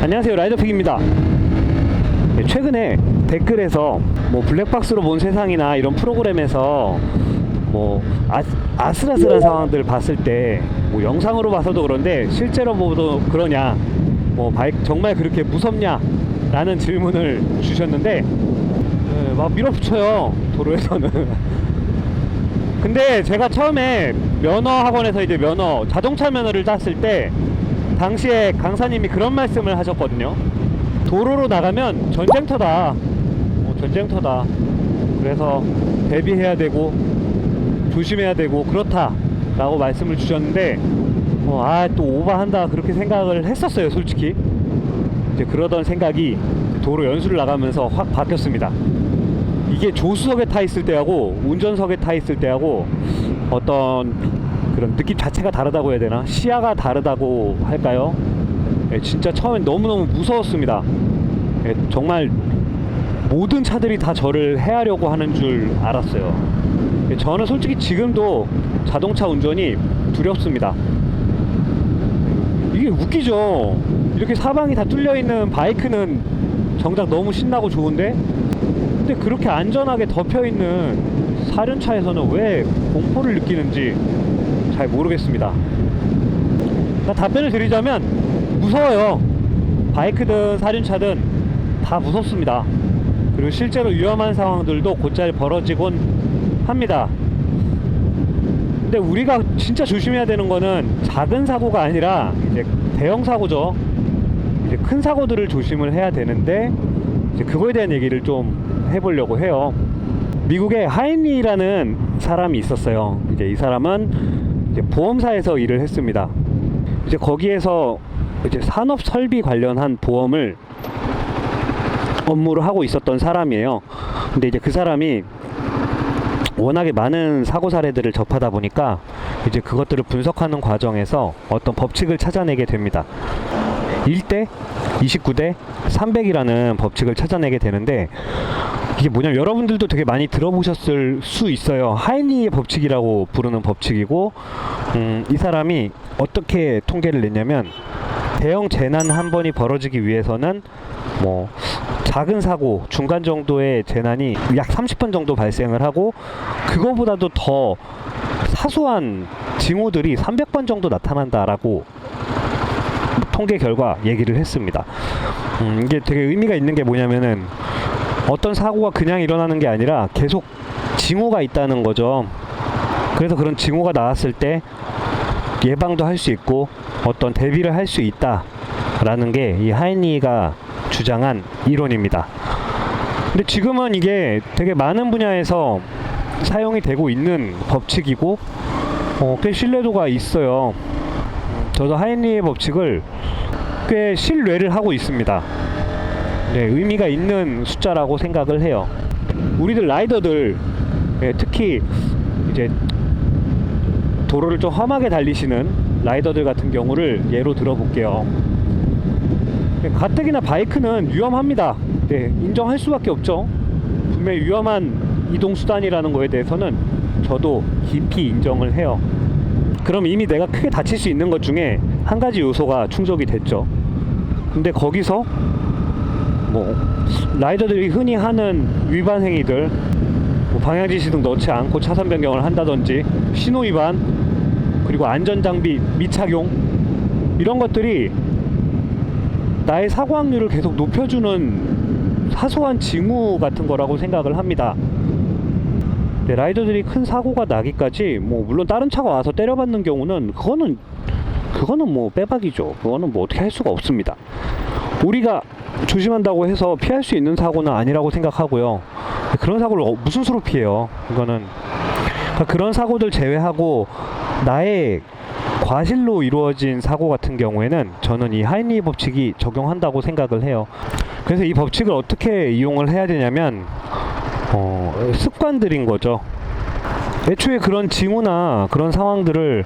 안녕하세요, 라이더픽입니다. 최근에 댓글에서 뭐 블랙박스로 본 세상이나 이런 프로그램에서 뭐 아슬아슬한 상황들 봤을 때 뭐 영상으로 봐서도 그런데 실제로 보도 그러냐, 뭐 바이크 정말 그렇게 무섭냐 라는 질문을 주셨는데 막 밀어붙여요, 도로에서는. 근데 제가 처음에 면허 학원에서 이제 자동차 면허를 땄을 때 당시에 강사님이 그런 말씀을 하셨거든요. 도로로 나가면 전쟁터다. 전쟁터다. 그래서 대비해야 되고 조심해야 되고 그렇다 라고 말씀을 주셨는데 또 오버한다 그렇게 생각을 했었어요, 솔직히. 이제 그러던 생각이 도로 연수를 나가면서 확 바뀌었습니다. 이게 조수석에 타 있을 때하고 운전석에 타 있을 때하고 어떤 그런 느낌 자체가 다르다고 해야 되나? 시야가 다르다고 할까요? 진짜 처음엔 너무너무 무서웠습니다. 정말 모든 차들이 다 저를 해하려고 하는 줄 알았어요. 저는 솔직히 지금도 자동차 운전이 두렵습니다. 이게 웃기죠? 이렇게 사방이 다 뚫려있는 바이크는 정작 너무 신나고 좋은데, 근데 그렇게 안전하게 덮여있는 사륜차에서는 왜 공포를 느끼는지 잘 모르겠습니다. 답변을 드리자면 무서워요. 바이크든 사륜차든 다 무섭습니다. 그리고 실제로 위험한 상황들도 곧잘 벌어지곤 합니다. 근데 우리가 진짜 조심해야 되는 거는 작은 사고가 아니라 이제 대형 사고죠. 이제 큰 사고들을 조심을 해야 되는데, 이제 그거에 대한 얘기를 좀 해보려고 해요. 미국에 하인리라는 사람이 있었어요. 이제 이 사람은 이제 보험사에서 일을 했습니다. 이제 거기에서 이제 산업 설비 관련한 보험을 업무를 하고 있었던 사람이에요. 근데 이제 그 사람이 워낙에 많은 사고 사례들을 접하다 보니까 이제 그것들을 분석하는 과정에서 어떤 법칙을 찾아내게 됩니다. 1대 29대 300이라는 법칙을 찾아내게 되는데, 이게 뭐냐면 여러분들도 되게 많이 들어보셨을 수 있어요. 하인리의 법칙이라고 부르는 법칙이고, 이 사람이 어떻게 통계를 냈냐면, 대형 재난 한 번이 벌어지기 위해서는 뭐 작은 사고, 중간 정도의 재난이 약 30번 정도 발생을 하고, 그거보다도 더 사소한 징후들이 300번 정도 나타난다라고 통계 결과 얘기를 했습니다. 이게 되게 의미가 있는 게 뭐냐면은, 어떤 사고가 그냥 일어나는 게 아니라 계속 징후가 있다는 거죠. 그래서 그런 징후가 나왔을 때 예방도 할 수 있고 어떤 대비를 할 수 있다라는 게 이 하인리가 주장한 이론입니다. 근데 지금은 이게 되게 많은 분야에서 사용이 되고 있는 법칙이고 꽤 신뢰도가 있어요. 저도 하인리의 법칙을 꽤 신뢰를 하고 있습니다. 네, 의미가 있는 숫자라고 생각을 해요. 우리들 라이더들, 특히 이제 도로를 좀 험하게 달리시는 라이더들 같은 경우를 예로 들어볼게요. 가뜩이나 바이크는 위험합니다. 네, 인정할 수밖에 없죠. 분명히 위험한 이동수단이라는 거에 대해서는 저도 깊이 인정을 해요. 그럼 이미 내가 크게 다칠 수 있는 것 중에 한 가지 요소가 충족이 됐죠. 근데 거기서 뭐 라이더들이 흔히 하는 위반 행위들, 뭐 방향지시등 넣지 않고 차선 변경을 한다든지, 신호 위반, 그리고 안전장비 미착용, 이런 것들이 나의 사고 확률을 계속 높여주는 사소한 징후 같은 거라고 생각을 합니다. 네, 라이더들이 큰 사고가 나기까지 뭐 물론 다른 차가 와서 때려받는 경우는 그거는 뭐 빼박이죠. 그거는 뭐 어떻게 할 수가 없습니다. 우리가 조심한다고 해서 피할 수 있는 사고는 아니라고 생각하고요. 그런 사고를 무슨 수로 피해요? 이거는 그러니까 그런 사고들 제외하고 나의 과실로 이루어진 사고 같은 경우에는 저는 이 하인리 법칙이 적용한다고 생각을 해요. 그래서 이 법칙을 어떻게 이용을 해야 되냐면 습관들인 거죠. 애초에 그런 징후나 그런 상황들을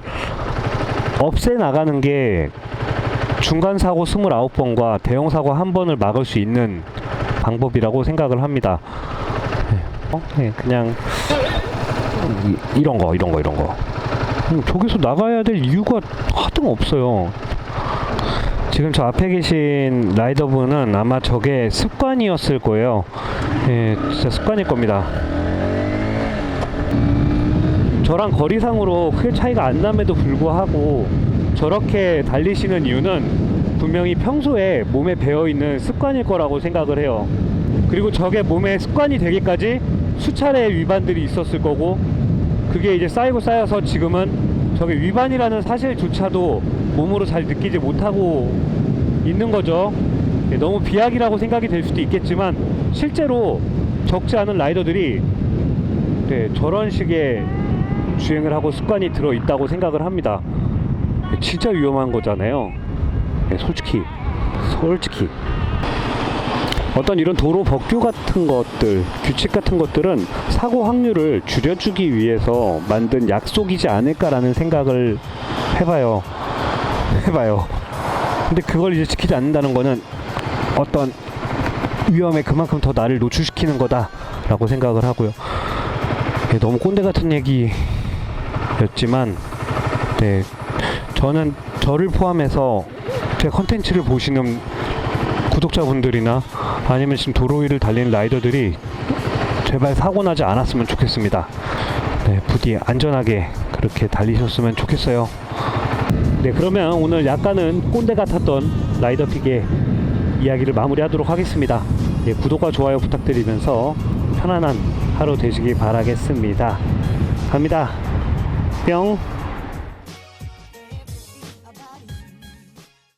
없애나가는 게 중간 사고 29번과 대형 사고 1번을 막을 수 있는 방법이라고 생각을 합니다. 그냥 이런 거. 저기서 나가야 될 이유가 하등 없어요. 지금 저 앞에 계신 라이더분은 아마 저게 습관이었을 거예요. 예, 진짜 습관일 겁니다. 저랑 거리상으로 크게 차이가 안 남에도 불구하고 저렇게 달리시는 이유는 분명히 평소에 몸에 배어있는 습관일 거라고 생각을 해요. 그리고 저게 몸에 습관이 되기까지 수차례 위반들이 있었을 거고, 그게 이제 쌓이고 쌓여서 지금은 저게 위반이라는 사실조차도 몸으로 잘 느끼지 못하고 있는 거죠. 너무 비약이라고 생각이 될 수도 있겠지만 실제로 적지 않은 라이더들이 저런 식의 주행을 하고 습관이 들어 있다고 생각을 합니다. 진짜 위험한 거잖아요. 솔직히 어떤 이런 도로 법규 같은 것들, 규칙 같은 것들은 사고 확률을 줄여주기 위해서 만든 약속이지 않을까라는 생각을 해봐요. 근데 그걸 이제 지키지 않는다는 거는 어떤 위험에 그만큼 더 나를 노출시키는 거다라고 생각을 하고요. 너무 꼰대 같은 얘기였지만, 저는 저를 포함해서 제 컨텐츠를 보시는 구독자분들이나 아니면 지금 도로 위를 달리는 라이더들이 제발 사고 나지 않았으면 좋겠습니다. 부디 안전하게 그렇게 달리셨으면 좋겠어요. 그러면 오늘 약간은 꼰대 같았던 라이더픽의 이야기를 마무리하도록 하겠습니다. 구독과 좋아요 부탁드리면서 편안한 하루 되시기 바라겠습니다. 갑니다. 뿅.